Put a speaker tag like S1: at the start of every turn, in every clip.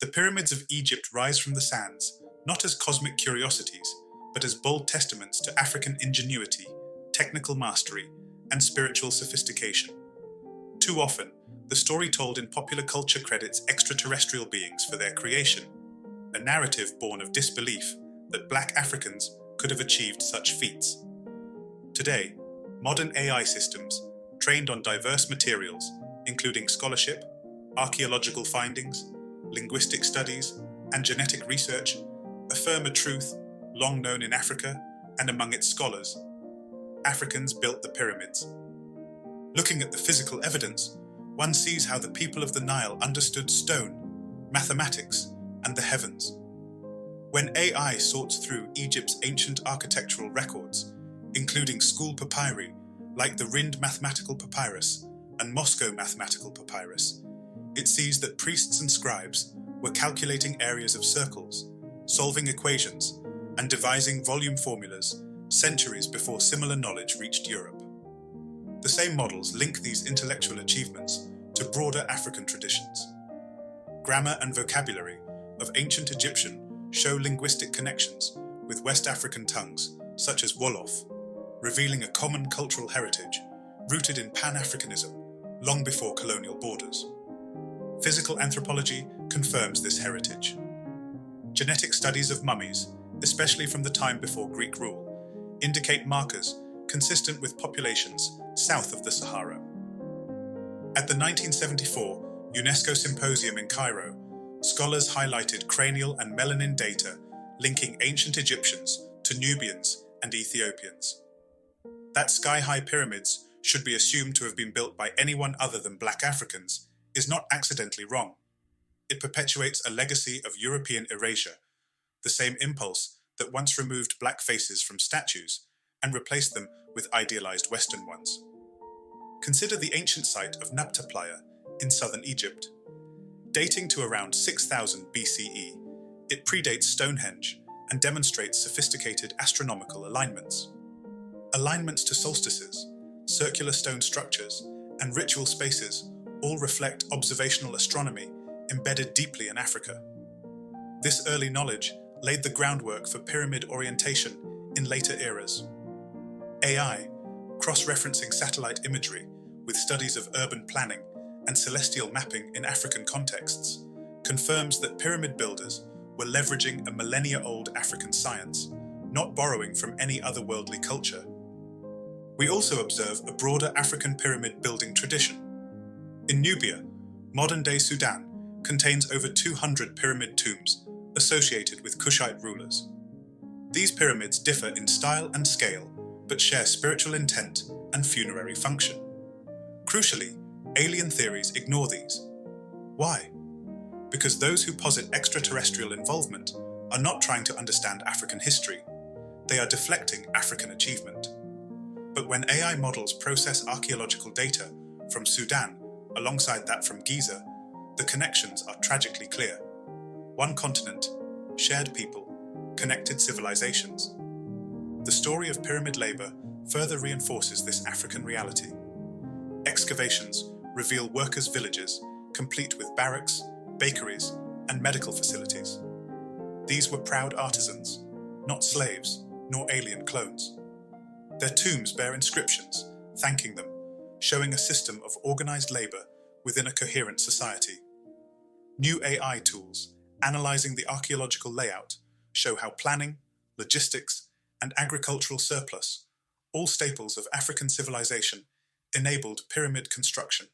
S1: The pyramids of Egypt rise from the sands, not as cosmic curiosities, but as bold testaments to African ingenuity, technical mastery, and spiritual sophistication. Too often, the story told in popular culture credits extraterrestrial beings for their creation, a narrative born of disbelief that Black Africans could have achieved such feats. Today, modern AI systems, trained on diverse materials, including scholarship, archaeological findings, linguistic studies, and genetic research, affirm a truth long known in Africa and among its scholars. Africans built the pyramids. Looking at the physical evidence, one sees how the people of the Nile understood stone, mathematics, and the heavens. When AI sorts through Egypt's ancient architectural records, including school papyri like the Rind mathematical papyrus and Moscow mathematical papyrus, it sees that priests and scribes were calculating areas of circles, solving equations, and devising volume formulas centuries before similar knowledge reached Europe. The same models link these intellectual achievements to broader African traditions. Grammar and vocabulary of ancient Egyptian show linguistic connections with West African tongues, such as Wolof, revealing a common cultural heritage rooted in Pan-Africanism long before colonial borders. Physical anthropology confirms this heritage. Genetic studies of mummies, especially from the time before Greek rule, indicate markers consistent with populations south of the Sahara. At the 1974 UNESCO Symposium in Cairo, scholars highlighted cranial and melanin data linking ancient Egyptians to Nubians and Ethiopians. That sky-high pyramids should be assumed to have been built by anyone other than Black Africans is not accidentally wrong. It perpetuates a legacy of European erasure, the same impulse that once removed Black faces from statues and replaced them with idealized Western ones. Consider the ancient site of Nabta Playa in southern Egypt. Dating to around 6000 BCE, it predates Stonehenge and demonstrates sophisticated astronomical alignments. Alignments to solstices, circular stone structures, and ritual spaces all reflect observational astronomy embedded deeply in Africa. This early knowledge laid the groundwork for pyramid orientation in later eras. AI, cross-referencing satellite imagery with studies of urban planning and celestial mapping in African contexts, confirms that pyramid builders were leveraging a millennia-old African science, not borrowing from any otherworldly culture. We also observe a broader African pyramid building tradition. In Nubia, modern-day Sudan contains over 200 pyramid tombs associated with Kushite rulers. These pyramids differ in style and scale, but share spiritual intent and funerary function. Crucially, alien theories ignore these. Why? Because those who posit extraterrestrial involvement are not trying to understand African history. They are deflecting African achievement. But when AI models process archaeological data from Sudan alongside that from Giza, the connections are tragically clear. One continent, shared people, connected civilizations. The story of pyramid labor further reinforces this African reality. Excavations reveal workers' villages, complete with barracks, bakeries, and medical facilities. These were proud artisans, not slaves, nor alien clones. Their tombs bear inscriptions, thanking them, showing a system of organized labor within a coherent society. New AI tools, analyzing the archaeological layout, show how planning, logistics, and agricultural surplus, all staples of African civilization, enabled pyramid construction.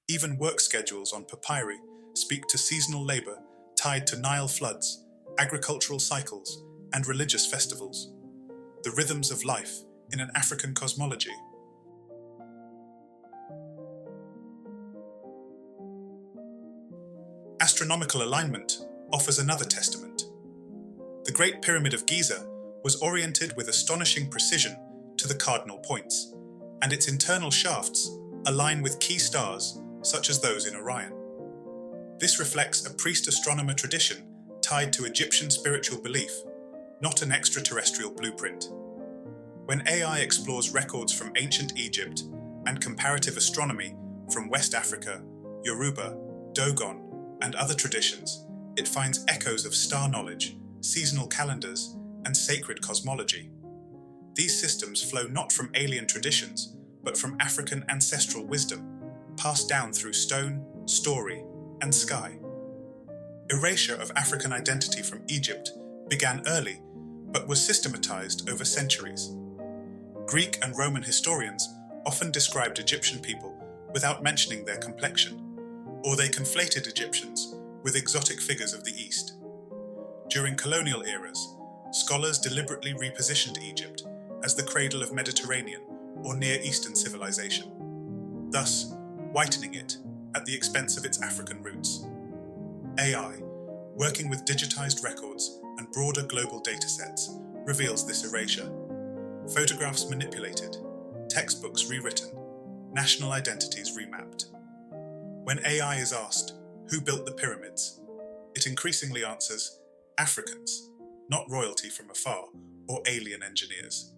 S1: Even work schedules on papyri speak to seasonal labor tied to Nile floods, agricultural cycles, and religious festivals. The rhythms of life in an African cosmology. Astronomical alignment offers another testament. The Great Pyramid of Giza was oriented with astonishing precision to the cardinal points, and its internal shafts align with key stars such as those in Orion. This reflects a priest-astronomer tradition tied to Egyptian spiritual belief, not an extraterrestrial blueprint. When AI explores records from ancient Egypt and comparative astronomy from West Africa, Yoruba, Dogon, and other traditions, It finds echoes of star knowledge, seasonal calendars, and sacred cosmology. These systems flow not from alien traditions, but from African ancestral wisdom, passed down through stone, story, and sky. Erasure of African identity from Egypt began early, but was systematized over centuries. Greek and Roman historians often described Egyptian people without mentioning their complexion, or they conflated Egyptians with exotic figures of the East. During colonial eras, scholars deliberately repositioned Egypt as the cradle of Mediterranean or Near Eastern civilization, thus whitening it at the expense of its African roots. AI, working with digitized records and broader global datasets, reveals this erasure. Photographs manipulated, textbooks rewritten, national identities remapped. When AI is asked, who built the pyramids? It increasingly answers, Africans, not royalty from afar or alien engineers.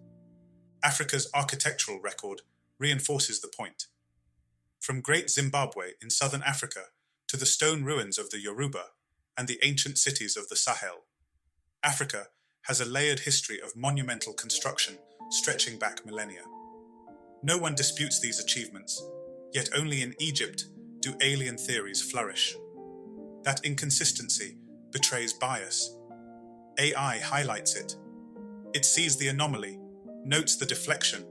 S1: Africa's architectural record reinforces the point. From Great Zimbabwe in southern Africa to the stone ruins of the Yoruba and the ancient cities of the Sahel, Africa has a layered history of monumental construction stretching back millennia. No one disputes these achievements, yet only in Egypt do alien theories flourish. That inconsistency betrays bias. AI highlights it. It sees the anomaly, notes the deflection,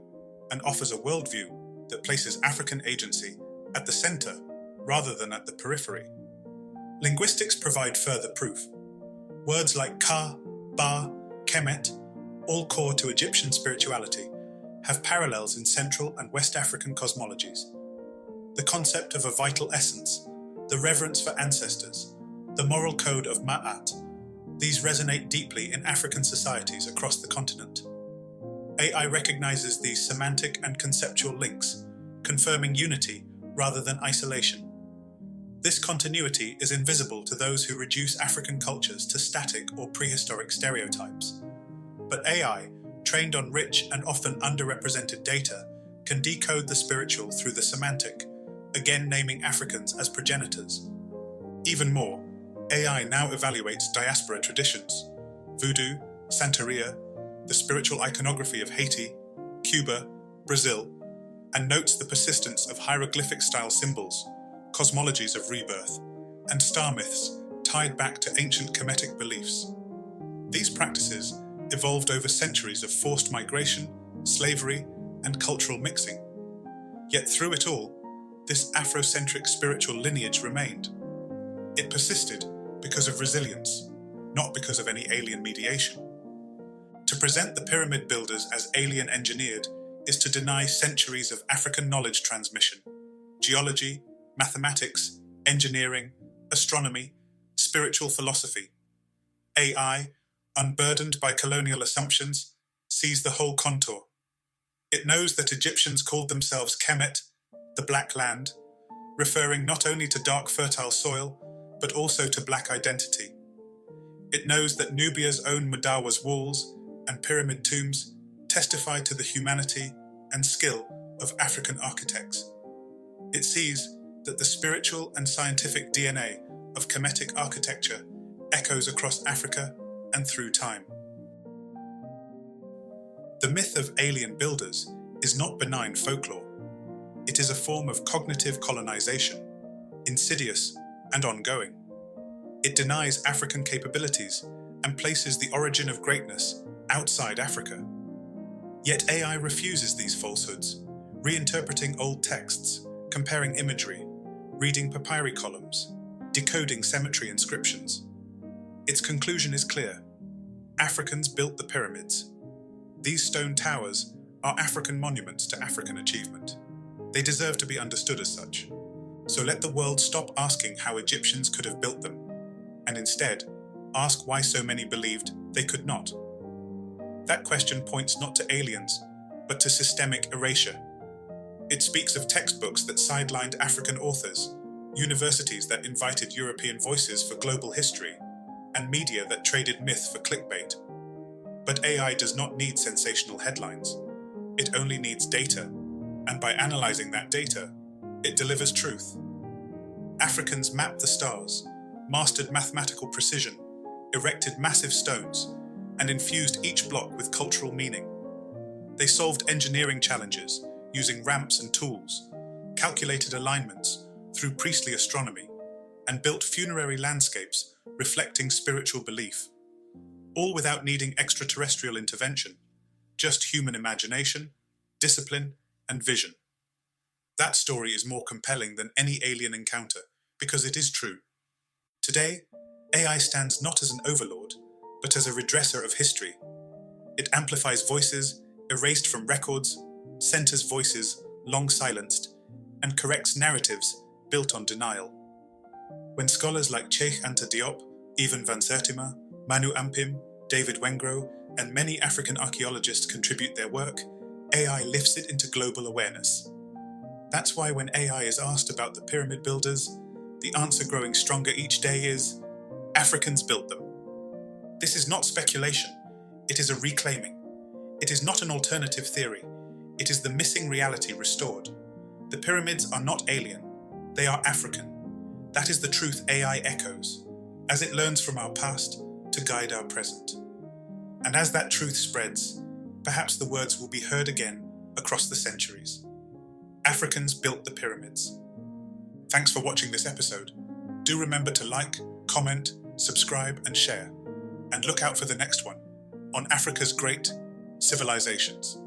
S1: and offers a worldview that places African agency at the center rather than at the periphery. Linguistics provide further proof. Words like Ka, Ba, Kemet, all core to Egyptian spirituality, have parallels in Central and West African cosmologies. The concept of a vital essence, the reverence for ancestors, the moral code of Ma'at, these resonate deeply in African societies across the continent. AI recognizes these semantic and conceptual links, confirming unity rather than isolation. This continuity is invisible to those who reduce African cultures to static or prehistoric stereotypes. But AI, trained on rich and often underrepresented data, can decode the spiritual through the semantic, again naming Africans as progenitors. Even more, AI now evaluates diaspora traditions, voodoo, Santeria, the spiritual iconography of Haiti, Cuba, Brazil, and notes the persistence of hieroglyphic-style symbols, cosmologies of rebirth, and star myths tied back to ancient Kemetic beliefs. These practices evolved over centuries of forced migration, slavery, and cultural mixing. Yet through it all, this Afrocentric spiritual lineage remained. It persisted because of resilience, not because of any alien mediation. To present the pyramid builders as alien engineered is to deny centuries of African knowledge transmission, geology, mathematics, engineering, astronomy, spiritual philosophy. AI, unburdened by colonial assumptions, sees the whole contour. It knows that Egyptians called themselves Kemet, the Black Land, referring not only to dark fertile soil, but also to black identity. It knows that Nubia's own Mudawa's walls and pyramid tombs testify to the humanity and skill of African architects. It sees that the spiritual and scientific DNA of Kemetic architecture echoes across Africa and through time. The myth of alien builders is not benign folklore. It is a form of cognitive colonization, insidious and ongoing. It denies African capabilities and places the origin of greatness outside Africa. Yet AI refuses these falsehoods, reinterpreting old texts, comparing imagery, reading papyri columns, decoding cemetery inscriptions. Its conclusion is clear. Africans built the pyramids. These stone towers are African monuments to African achievement. They deserve to be understood as such. So let the world stop asking how Egyptians could have built them, and instead ask why so many believed they could not. That question points not to aliens, but to systemic erasure. It speaks of textbooks that sidelined African authors, universities that invited European voices for global history, and media that traded myth for clickbait. But AI does not need sensational headlines. It only needs data, and by analyzing that data, it delivers truth. Africans mapped the stars, mastered mathematical precision, erected massive stones, and infused each block with cultural meaning. They solved engineering challenges using ramps and tools, calculated alignments through priestly astronomy, and built funerary landscapes reflecting spiritual belief, all without needing extraterrestrial intervention, just human imagination, discipline, and vision. That story is more compelling than any alien encounter because it is true. Today, AI stands not as an overlord, but as a redresser of history. It amplifies voices erased from records, centers voices long silenced, and corrects narratives built on denial. When scholars like Cheikh Anta Diop, Ivan van Sertima, Manu Ampim, David Wengro, and many African archaeologists contribute their work, AI lifts it into global awareness. That's why when AI is asked about the pyramid builders, the answer growing stronger each day is, Africans built them. This is not speculation, it is a reclaiming. It is not an alternative theory, it is the missing reality restored. The pyramids are not alien, they are African. That is the truth AI echoes, as it learns from our past to guide our present. And as that truth spreads, perhaps the words will be heard again across the centuries. Africans built the pyramids. Thanks for watching this episode. Do remember to like, comment, subscribe, and share. And look out for the next one on Africa's great civilizations.